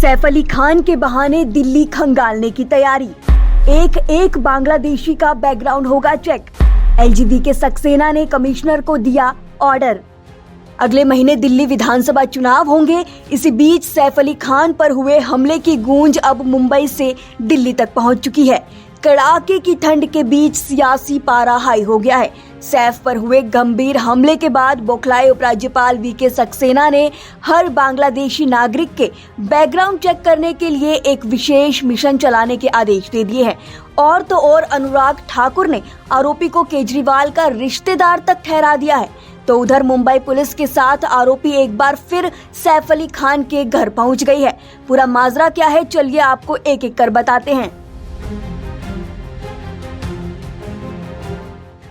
सैफ अली खान के बहाने दिल्ली खंगालने की तैयारी। एक एक बांग्लादेशी का बैकग्राउंड होगा चेक। एलजीबी के सक्सेना ने कमिश्नर को दिया ऑर्डर। अगले महीने दिल्ली विधानसभा चुनाव होंगे। इसी बीच सैफ अली खान पर हुए हमले की गूंज अब मुंबई से दिल्ली तक पहुंच चुकी है। कड़ाके की ठंड के बीच सियासी पारा हाई हो गया है। सैफ पर हुए गंभीर हमले के बाद बौखलाए उपराज्यपाल वीके सक्सेना ने हर बांग्लादेशी नागरिक के बैकग्राउंड चेक करने के लिए एक विशेष मिशन चलाने के आदेश दे दिए हैं। और तो और अनुराग ठाकुर ने आरोपी को केजरीवाल का रिश्तेदार तक ठहरा दिया है। तो उधर मुंबई पुलिस के साथ आरोपी एक बार फिर सैफ अली खान के घर पहुंच गई है। पूरा माजरा क्या है, चलिए आपको एक एक कर बताते हैं।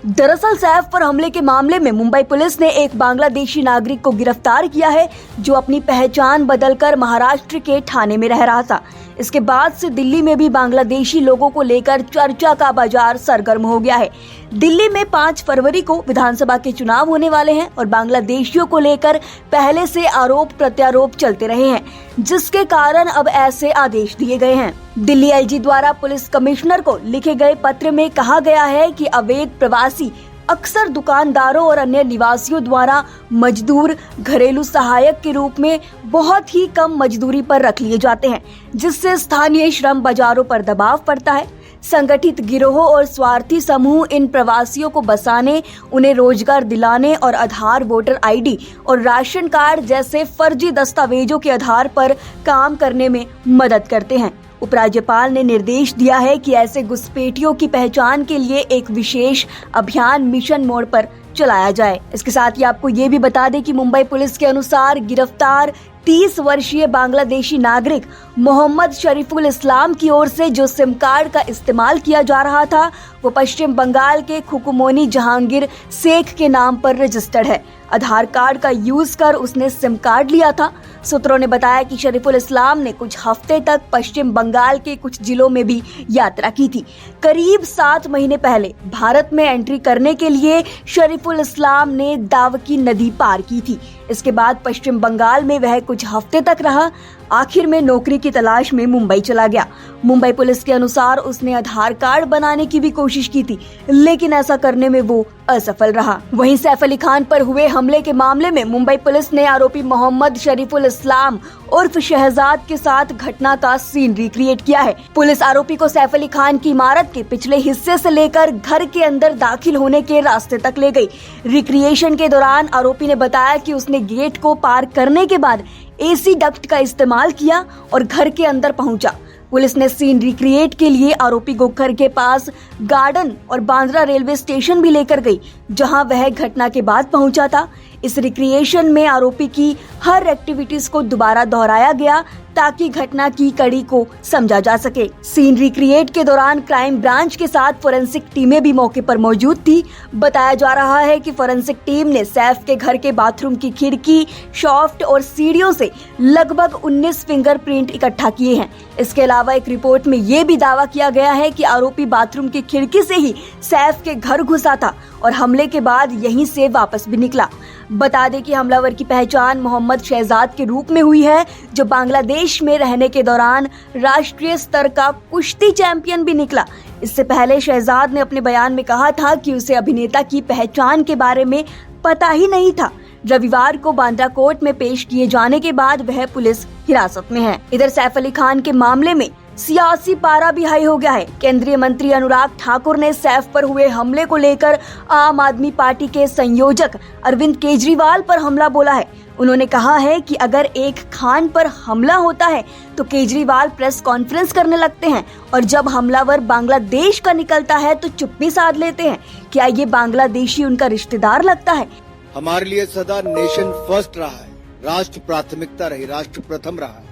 दरअसल सैफ पर हमले के मामले में मुंबई पुलिस ने एक बांग्लादेशी नागरिक को गिरफ्तार किया है, जो अपनी पहचान बदलकर महाराष्ट्र के ठाणे में रह रहा था। इसके बाद से दिल्ली में भी बांग्लादेशी लोगों को लेकर चर्चा का बाजार सरगर्म हो गया है। दिल्ली में 5 फरवरी को विधानसभा के चुनाव होने वाले हैं और बांग्लादेशियों को लेकर पहले से आरोप प्रत्यारोप चलते रहे हैं, जिसके कारण अब ऐसे आदेश दिए गए हैं। दिल्ली एलजी द्वारा पुलिस कमिश्नर को लिखे गए पत्र में कहा गया है कि अवैध प्रवासी अक्सर दुकानदारों और अन्य निवासियों द्वारा मजदूर घरेलू सहायक के रूप में बहुत ही कम मजदूरी पर रख लिए जाते हैं, जिससे स्थानीय श्रम बाजारों पर दबाव पड़ता है। संगठित गिरोहों और स्वार्थी समूह इन प्रवासियों को बसाने, उन्हें रोजगार दिलाने और आधार, वोटर आईडी और राशन कार्ड जैसे फर्जी दस्तावेजों के आधार पर काम करने में मदद करते हैं। उपराज्यपाल ने निर्देश दिया है कि ऐसे घुसपैठियों की पहचान के लिए एक विशेष अभियान मिशन मोड पर चलाया जाए। इसके साथ ही आपको ये भी बता दें कि मुंबई पुलिस के अनुसार गिरफ्तार 30 वर्षीय बांग्लादेशी नागरिक मोहम्मद शरीफुल इस्लाम की ओर से जो सिम कार्ड का इस्तेमाल किया जा रहा था, वो पश्चिम बंगाल के खुकुमोनी जहांगीर शेख के नाम पर रजिस्टर्ड है। आधार कार्ड का यूज कर उसने सिम कार्ड लिया था। सूत्रों ने बताया कि शरीफुल इस्लाम ने कुछ हफ्ते तक पश्चिम बंगाल के कुछ जिलों में भी यात्रा की थी। करीब 7 महीने पहले भारत में एंट्री करने के लिए शरीफुल इस्लाम ने दावकी नदी पार की थी। इसके बाद पश्चिम बंगाल में वह कुछ हफ्ते तक रहा। आखिर में नौकरी की तलाश में मुंबई चला गया। मुंबई पुलिस के अनुसार उसने आधार कार्ड बनाने की भी कोशिश की थी, लेकिन ऐसा करने में वो असफल रहा। वहीं सैफ अली खान पर हुए हमले के मामले में मुंबई पुलिस ने आरोपी मोहम्मद शरीफुल इस्लाम उर्फ शहजाद के साथ घटना का सीन रिक्रिएट किया है। पुलिस आरोपी को सैफ अली खान की इमारत के पिछले हिस्से से लेकर घर के अंदर दाखिल होने के रास्ते तक ले गई। रिक्रिएशन के दौरान आरोपी ने बताया कि उसने गेट को पार करने के बाद एसी डक्ट का इस्तेमाल किया और घर के अंदर पहुंचा। पुलिस ने सीन रिक्रिएट के लिए आरोपी को घर के पास गार्डन और बांद्रा रेलवे स्टेशन भी लेकर गई, जहां वह घटना के बाद पहुंचा था। इस रिक्रिएशन में आरोपी की हर एक्टिविटीज को दोबारा दोहराया गया ताकि घटना की कड़ी को समझा जा सके। सीन रिक्रिएट के दौरान क्राइम ब्रांच के साथ फोरेंसिक टीमें भी मौके पर मौजूद थी। बताया जा रहा है कि फोरेंसिक टीम ने सैफ के घर के बाथरूम की खिड़की, शॉफ्ट और सीढ़ियों से लगभग 19 फिंगरप्रिंट इकट्ठा किए हैं। इसके अलावा एक रिपोर्ट में ये भी दावा किया गया है कि आरोपी बाथरूम की खिड़की से ही सैफ के घर घुसा था और हमले के बाद यहीं से वापस भी निकला। बता दें कि हमलावर की पहचान मोहम्मद शहजाद के रूप में हुई है, जो बांग्लादेश में रहने के दौरान राष्ट्रीय स्तर का कुश्ती चैंपियन भी निकला। इससे पहले शहजाद ने अपने बयान में कहा था कि उसे अभिनेता की पहचान के बारे में पता ही नहीं था। रविवार को बांद्रा कोर्ट में पेश किए जाने के बाद वह पुलिस हिरासत में है। इधर सैफ अली खान के मामले में सियासी पारा भी हाई हो गया है। केंद्रीय मंत्री अनुराग ठाकुर ने सैफ पर हुए हमले को लेकर आम आदमी पार्टी के संयोजक अरविंद केजरीवाल पर हमला बोला है। उन्होंने कहा है कि अगर एक खान पर हमला होता है तो केजरीवाल प्रेस कॉन्फ्रेंस करने लगते हैं और जब हमलावर बांग्लादेश का निकलता है तो चुप्पी साध लेते हैं। क्या ये बांग्लादेशी उनका रिश्तेदार लगता है? हमारे लिए सदा नेशन फर्स्ट रहा है, राष्ट्र प्राथमिकता रही, राष्ट्र प्रथम रहा है।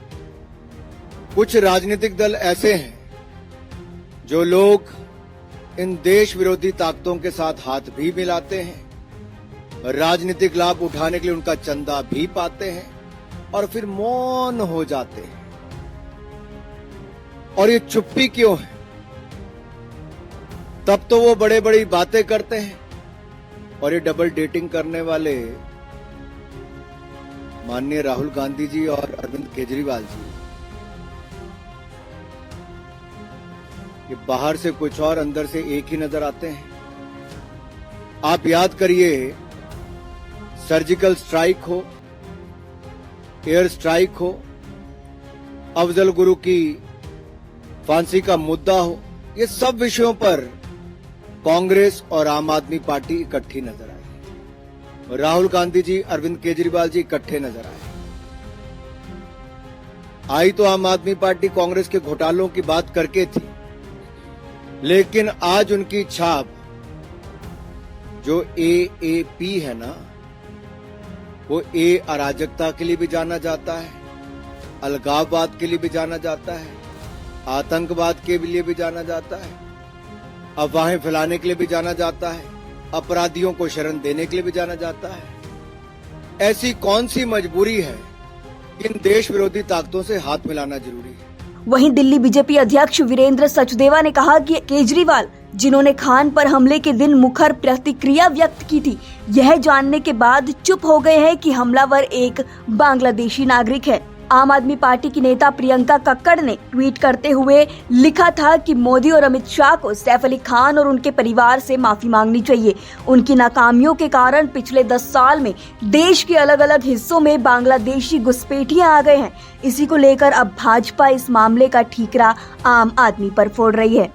कुछ राजनीतिक दल ऐसे हैं जो लोग इन देश विरोधी ताकतों के साथ हाथ भी मिलाते हैं, राजनीतिक लाभ उठाने के लिए उनका चंदा भी पाते हैं और फिर मौन हो जाते हैं। और ये चुप्पी क्यों है? तब तो वो बड़े बड़ी बातें करते हैं और ये डबल डेटिंग करने वाले माननीय राहुल गांधी जी और अरविंद केजरीवाल जी ये बाहर से कुछ और अंदर से एक ही नजर आते हैं। आप याद करिए, सर्जिकल स्ट्राइक हो, एयर स्ट्राइक हो, अफजल गुरु की फांसी का मुद्दा हो, ये सब विषयों पर कांग्रेस और आम आदमी पार्टी इकट्ठी नजर आई। राहुल गांधी जी, अरविंद केजरीवाल जी इकट्ठे नजर आए। आई तो आम आदमी पार्टी कांग्रेस के घोटालों की बात करके थी, लेकिन आज उनकी छाप जो AAP है ना, वो A अराजकता के लिए भी जाना जाता है, अलगाववाद के लिए भी जाना जाता है, आतंकवाद के लिए भी जाना जाता है, अफवाहें फैलाने के लिए भी जाना जाता है, अपराधियों को शरण देने के लिए भी जाना जाता है। ऐसी कौन सी मजबूरी है कि इन देश विरोधी ताकतों से हाथ मिलाना जरूरी है? वहीं दिल्ली बीजेपी अध्यक्ष वीरेंद्र सचदेवा ने कहा कि केजरीवाल, जिन्होंने खान पर हमले के दिन मुखर प्रतिक्रिया व्यक्त की थी, यह जानने के बाद चुप हो गए हैं कि हमलावर एक बांग्लादेशी नागरिक है। आम आदमी पार्टी की नेता प्रियंका कक्कड़ ने ट्वीट करते हुए लिखा था कि मोदी और अमित शाह को सैफ अली खान और उनके परिवार से माफी मांगनी चाहिए। उनकी नाकामियों के कारण पिछले 10 साल में देश के अलग अलग हिस्सों में बांग्लादेशी घुसपैठियां आ गए हैं। इसी को लेकर अब भाजपा इस मामले का ठीकरा आम आदमी पर फोड़ रही है।